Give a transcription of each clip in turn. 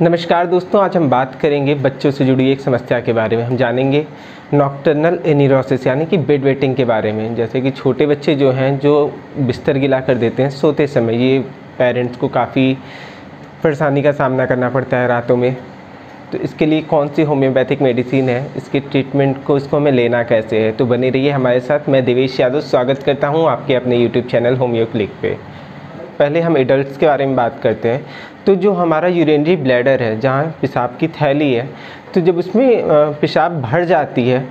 नमस्कार दोस्तों, आज हम बात करेंगे बच्चों से जुड़ी एक समस्या के बारे में। हम जानेंगे नॉक्टर्नल एनिरोसिस यानी कि बेड वेटिंग के बारे में। जैसे कि छोटे बच्चे जो हैं जो बिस्तर गिला कर देते हैं सोते समय, ये पेरेंट्स को काफ़ी परेशानी का सामना करना पड़ता है रातों में। तो इसके लिए कौन सी होम्योपैथिक मेडिसिन है, इसके ट्रीटमेंट को इसको हमें लेना कैसे है, तो बने रहिए हमारे साथ। मैं देवेश यादव स्वागत करता हूँ आपके अपने यूट्यूब चैनल होम्यो क्लिक पे। पहले हम एडल्ट्स के बारे में बात करते हैं। तो जो हमारा यूरिनरी ब्लैडर है, जहाँ पेशाब की थैली है, तो जब उसमें पेशाब भर जाती है,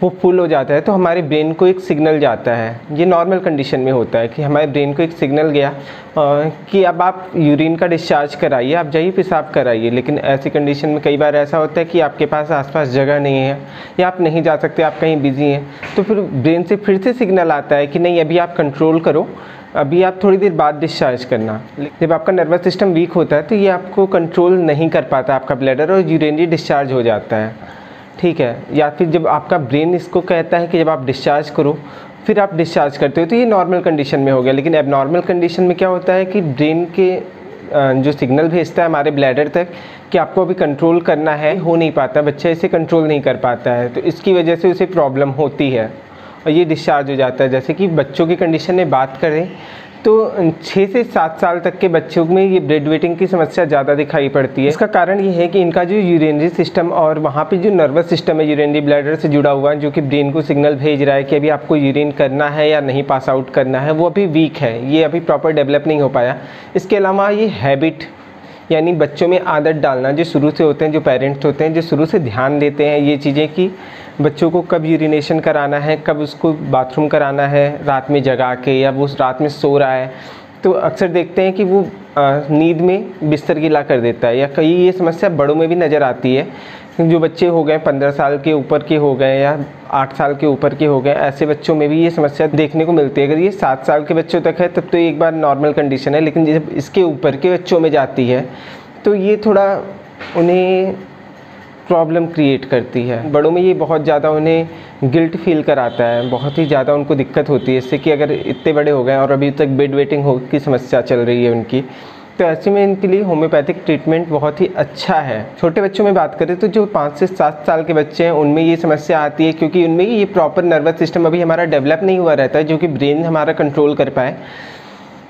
वो फुल हो जाता है, तो हमारे ब्रेन को एक सिग्नल जाता है। ये नॉर्मल कंडीशन में होता है कि हमारे ब्रेन को एक सिग्नल गया कि अब आप यूरिन का डिस्चार्ज कराइए, आप जाइए पेशाब कराइए। लेकिन ऐसी कंडीशन में कई बार ऐसा होता है कि आपके पास आसपास जगह नहीं है या आप नहीं जा सकते, आप कहीं बिजी हैं, तो फिर ब्रेन से फिर से सिग्नल आता है कि नहीं, अभी आप कंट्रोल करो, अभी आप थोड़ी देर बाद डिस्चार्ज करना। जब आपका नर्वस सिस्टम वीक होता है तो ये आपको कंट्रोल नहीं कर पाता आपका ब्लैडर, और यूरिनरी डिस्चार्ज हो जाता है, ठीक है। या फिर जब आपका ब्रेन इसको कहता है कि जब आप डिस्चार्ज करो, फिर आप डिस्चार्ज करते हो, तो ये नॉर्मल कंडीशन में हो गया। लेकिन अब नॉर्मल कंडीशन में क्या होता है कि ब्रेन के जो सिग्नल भेजता है हमारे ब्लैडर तक कि आपको अभी कंट्रोल करना है, हो नहीं पाता, बच्चा इसे कंट्रोल नहीं कर पाता है, तो इसकी वजह से उसे प्रॉब्लम होती है और ये डिस्चार्ज हो जाता है। जैसे कि बच्चों की कंडीशन में बात करें तो 6 से 7 साल तक के बच्चों में ये बेड वेटिंग की समस्या ज़्यादा दिखाई पड़ती है। इसका कारण ये है कि इनका जो यूरिनरी सिस्टम और वहाँ पे जो नर्वस सिस्टम है यूरिनरी ब्लैडर से जुड़ा हुआ है, जो कि ब्रेन को सिग्नल भेज रहा है कि अभी आपको यूरिन करना है या नहीं पास आउट करना है, वो अभी वीक है, ये अभी प्रॉपर डेवलप नहीं हो पाया। इसके अलावा ये हैबिट यानी बच्चों में आदत डालना जो शुरू से होते हैं, जो पेरेंट्स होते हैं जो शुरू से ध्यान देते हैं ये चीज़ें कि बच्चों को कब यूरिनेशन कराना है, कब उसको बाथरूम कराना है, रात में जगा के या वो रात में सो रहा है, तो अक्सर देखते हैं कि वो नींद में बिस्तर गिला कर देता है। या कई ये समस्या बड़ों में भी नज़र आती है, जो बच्चे हो गए 15 साल के ऊपर के हो गए या 8 साल के ऊपर के हो गए, ऐसे बच्चों में भी ये समस्या देखने को मिलती है। अगर ये 7 साल के बच्चों तक है तब तो एक बार नॉर्मल कंडीशन है, लेकिन जब इसके ऊपर के बच्चों में जाती है तो ये थोड़ा उन्हें प्रॉब्लम क्रिएट करती है। बड़ों में ये बहुत ज़्यादा उन्हें गिल्ट फील कराता है, बहुत ही ज़्यादा उनको दिक्कत होती है इससे कि अगर इतने बड़े हो गए और अभी तक बेड वेटिंग हो की समस्या चल रही है उनकी, तो ऐसे में इनके लिए होम्योपैथिक ट्रीटमेंट बहुत ही अच्छा है। छोटे बच्चों में बात करें तो जो 5 से 7 साल के बच्चे हैं उनमें ये समस्या आती है, क्योंकि उनमें ये प्रॉपर नर्वस सिस्टम अभी हमारा डेवलप नहीं हुआ रहता है, जो कि ब्रेन हमारा कंट्रोल कर पाए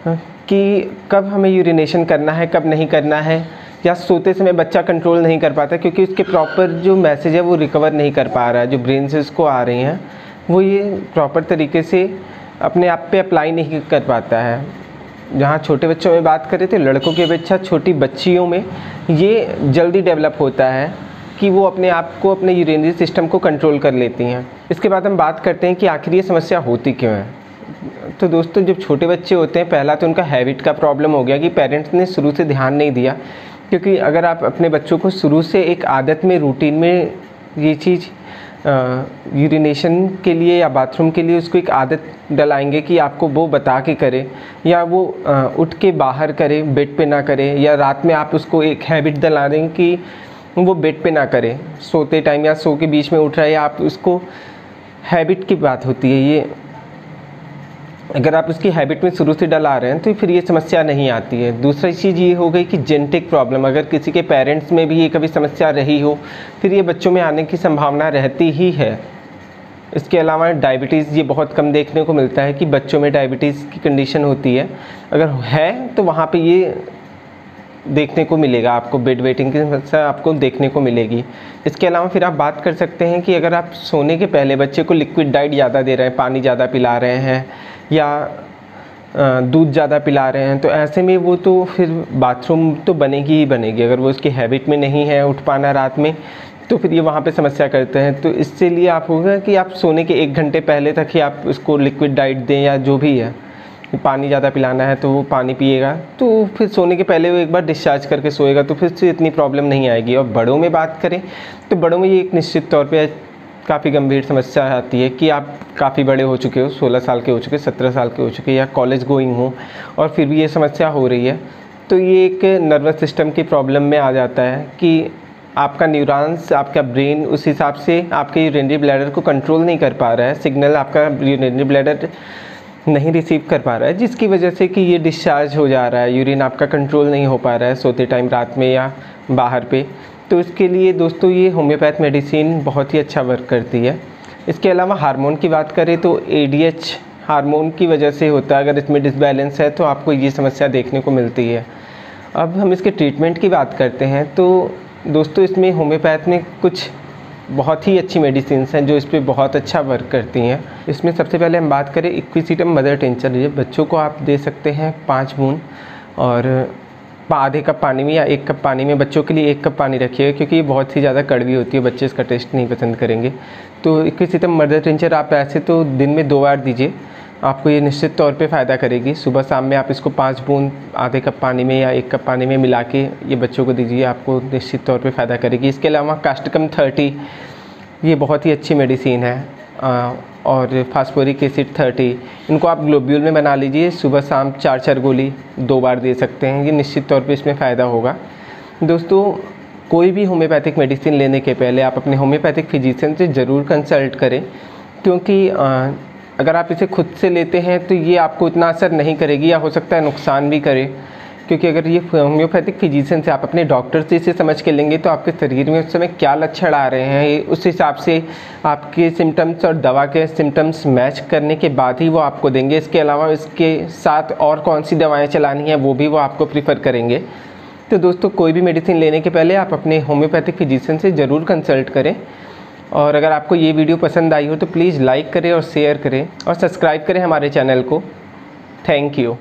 कि कब हमें यूरिनेशन करना है, कब नहीं करना है। या सोते समय बच्चा कंट्रोल नहीं कर पाता क्योंकि उसके प्रॉपर जो मैसेज है वो रिकवर नहीं कर पा रहा है, जो ब्रेन से उसको आ रही हैं वो ये प्रॉपर तरीके से अपने आप पे अप्लाई नहीं कर पाता है। जहाँ छोटे बच्चों में बात करें तो लड़कों की अपेक्षा छोटी बच्चियों में ये जल्दी डेवलप होता है कि वो अपने आप को, अपने यूरिनरी सिस्टम को कंट्रोल कर लेती हैं। इसके बाद हम बात करते हैं कि आखिर ये समस्या होती क्यों है। तो दोस्तों, जब छोटे बच्चे होते हैं, पहला तो उनका हैबिट का प्रॉब्लम हो गया कि पेरेंट्स ने शुरू से ध्यान नहीं दिया। क्योंकि अगर आप अपने बच्चों को शुरू से एक आदत में, रूटीन में ये चीज़ यूरिनेशन के लिए या बाथरूम के लिए उसको एक आदत डलाएंगे कि आपको वो बता के करे, या वो उठ के बाहर करे, बेड पे ना करे, या रात में आप उसको एक हैबिट डला दें कि वो बेड पे ना करे, सोते टाइम या सो के बीच में उठ रहा है, या आप उसको हैबिट की बात होती है ये, अगर आप उसकी हैबिट में शुरू से डला रहे हैं तो फिर ये समस्या नहीं आती है। दूसरी चीज़ ये हो गई कि जेनेटिक प्रॉब्लम, अगर किसी के पेरेंट्स में भी ये कभी समस्या रही हो फिर ये बच्चों में आने की संभावना रहती ही है। इसके अलावा डायबिटीज़ ये बहुत कम देखने को मिलता है कि बच्चों में डायबिटीज़ की कंडीशन होती है, अगर है तो वहाँ पर ये देखने को मिलेगा, आपको बेड वेटिंग की समस्या आपको देखने को मिलेगी। इसके अलावा फिर आप बात कर सकते हैं कि अगर आप सोने के पहले बच्चे को लिक्विड डाइट ज़्यादा दे रहे हैं, पानी ज़्यादा पिला रहे हैं या दूध ज़्यादा पिला रहे हैं, तो ऐसे में वो तो फिर बाथरूम तो बनेगी ही बनेगी। अगर वो उसकी हैबिट में नहीं है उठ पाना रात में, तो फिर ये वहाँ पे समस्या करते हैं। तो इससे लिए आप होगा कि आप सोने के 1 घंटे पहले तक ही आप उसको लिक्विड डाइट दें, या जो भी है, पानी ज़्यादा पिलाना है तो वो पानी पिएगा, तो फिर सोने के पहले वो एक बार डिस्चार्ज करके सोएगा, तो फिर से इतनी प्रॉब्लम नहीं आएगी। और बड़ों में बात करें तो बड़ों में ये एक निश्चित तौर पे काफ़ी गंभीर समस्या आती है कि आप काफ़ी बड़े हो चुके हो, 16 साल के हो चुके, 17 साल के हो चुके, या कॉलेज गोइंग हो, और फिर भी ये समस्या हो रही है, तो ये एक नर्वस सिस्टम की प्रॉब्लम में आ जाता है कि आपका न्यूरॉन्स, आपका ब्रेन उस हिसाब से आपके यूरिनरी ब्लैडर को कंट्रोल नहीं कर पा रहा है, सिग्नल आपका यूरिनरी ब्लैडर नहीं रिसीव कर पा रहा है, जिसकी वजह से कि ये डिस्चार्ज हो जा रहा है, यूरिन आपका कंट्रोल नहीं हो पा रहा है सोते टाइम रात में या बाहर पे, तो इसके लिए दोस्तों ये होम्योपैथ मेडिसिन बहुत ही अच्छा वर्क करती है। इसके अलावा हार्मोन की बात करें तो ADH हार्मोन की वजह से होता है। अगर इसमें डिसबैलेंस है तो आपको ये समस्या देखने को मिलती है। अब हम इसके ट्रीटमेंट की बात करते हैं तो दोस्तों इसमें होम्योपैथ में कुछ बहुत ही अच्छी मेडिसिन्स हैं जो इस पर बहुत अच्छा वर्क करती हैं। इसमें सबसे पहले हम बात करें इक्विसिटम मदर टिंचर। ये बच्चों को आप दे सकते हैं 5 बूंद और आधे कप पानी में या 1 कप पानी में। बच्चों के लिए 1 कप पानी रखिएगा क्योंकि ये बहुत ही ज़्यादा कड़वी होती है, बच्चे इसका टेस्ट नहीं पसंद करेंगे। तो इक्विसिटम मदर टिंचर आप ऐसे तो दिन में 2 बार दीजिए, आपको ये निश्चित तौर पे फ़ायदा करेगी। सुबह शाम में आप इसको 5 बूंद आधे कप पानी में या 1 कप पानी में मिला के ये बच्चों को दीजिए, आपको निश्चित तौर पे फ़ायदा करेगी। इसके अलावा कास्टिकम 30 ये बहुत ही अच्छी मेडिसिन है और फास्फोरिक एसिड 30 इनको आप ग्लोब्यूल में बना लीजिए, सुबह शाम 4-4 गोली 2 बार दे सकते हैं। ये निश्चित तौर पे इसमें फ़ायदा होगा। दोस्तों कोई भी होम्योपैथिक मेडिसिन लेने के पहले आप अपने होम्योपैथिक फिजिशियन से ज़रूर कंसल्ट करें, क्योंकि अगर आप इसे खुद से लेते हैं तो ये आपको इतना असर नहीं करेगी या हो सकता है नुकसान भी करे। क्योंकि अगर ये होम्योपैथिक फिजिशियन से आप अपने डॉक्टर से इसे समझ के लेंगे तो आपके शरीर में उस समय क्या लक्षण आ रहे हैं उस हिसाब से आपके सिम्टम्स और दवा के सिम्टम्स मैच करने के बाद ही वो आपको देंगे। इसके अलावा इसके साथ और कौन सी दवाएं चलानी हैं वो भी वो आपको प्रीफर करेंगे। तो दोस्तों कोई भी मेडिसिन लेने के पहले आप अपने होम्योपैथिक फिजिशियन से ज़रूर कंसल्ट करें। और अगर आपको ये वीडियो पसंद आई हो तो प्लीज़ लाइक करें और शेयर करें और सब्सक्राइब करें हमारे चैनल को। Thank you.